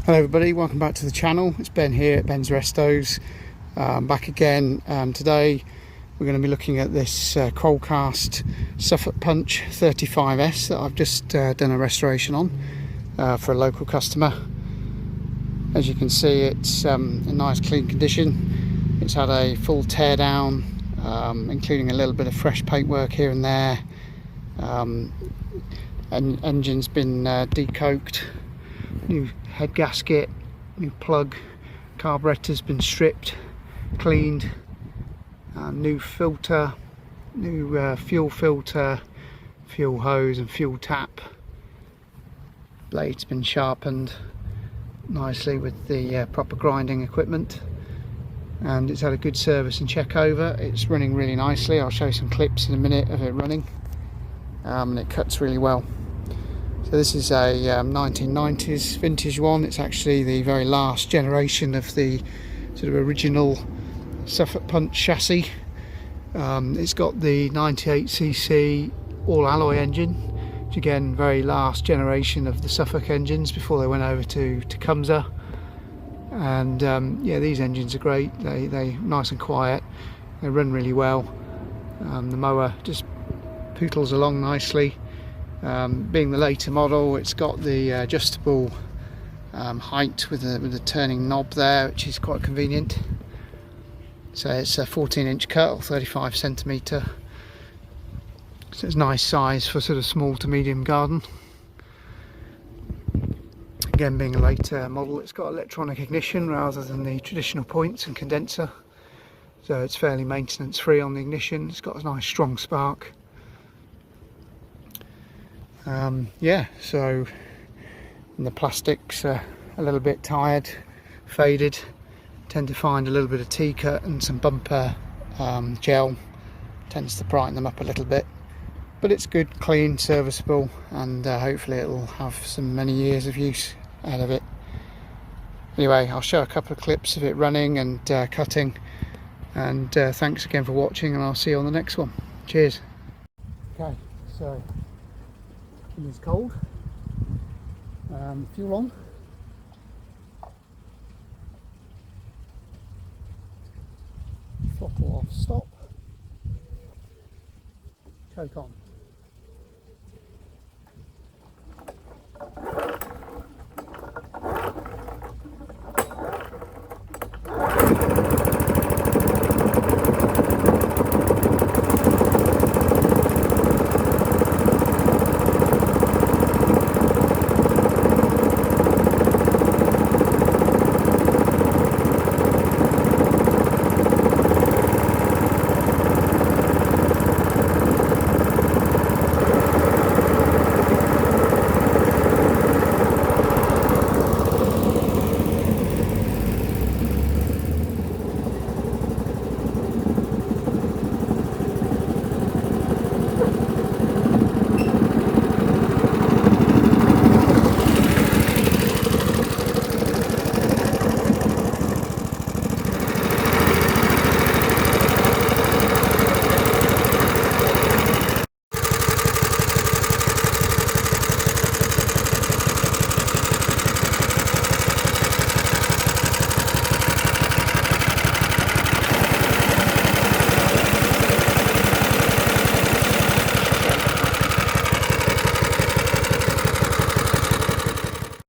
Hello everybody, welcome back to the channel. It's Ben here at Ben's Restos. Back again. Today we're going to be looking at this Qualcast Suffolk Punch 35S that I've just done a restoration on for a local customer. As you can see, it's in nice clean condition. It's had a full tear down, including a little bit of fresh paintwork here and there. And engine's been decoked. New head gasket, new plug, carburetor's been stripped, cleaned, new filter, new fuel filter, fuel hose and fuel tap. Blade's been sharpened nicely with the proper grinding equipment, and it's had a good service and check over. It's running really nicely. I'll show you some clips in a minute of it running, and it cuts really well. So this is a 1990s vintage one. It's actually the very last generation of the sort of original Suffolk Punch chassis. It's got the 98cc all alloy engine, which again, very last generation of the Suffolk engines before they went over to Tecumseh. And yeah, these engines are great. They nice and quiet. They run really well. The mower just pootles along nicely. Being the later model, it's got the adjustable height with a turning knob there, which is quite convenient. So it's a 14-inch cut or 35 centimetre. So it's a nice size for sort of small to medium garden. Again, being a later model, it's got electronic ignition rather than the traditional points and condenser. So it's fairly maintenance free on the ignition. It's got a nice strong spark. Yeah, so the plastic's a little bit tired, faded. Tend to find a little bit of T-cut and some bumper gel tends to brighten them up a little bit, but it's good, clean, serviceable, and hopefully it'll have some many years of use out of it. Anyway, I'll show a couple of clips of it running and cutting, and thanks again for watching, and I'll see you on the next one. Cheers. Okay, so it's cold. Fuel on. Throttle off, stop. Choke on.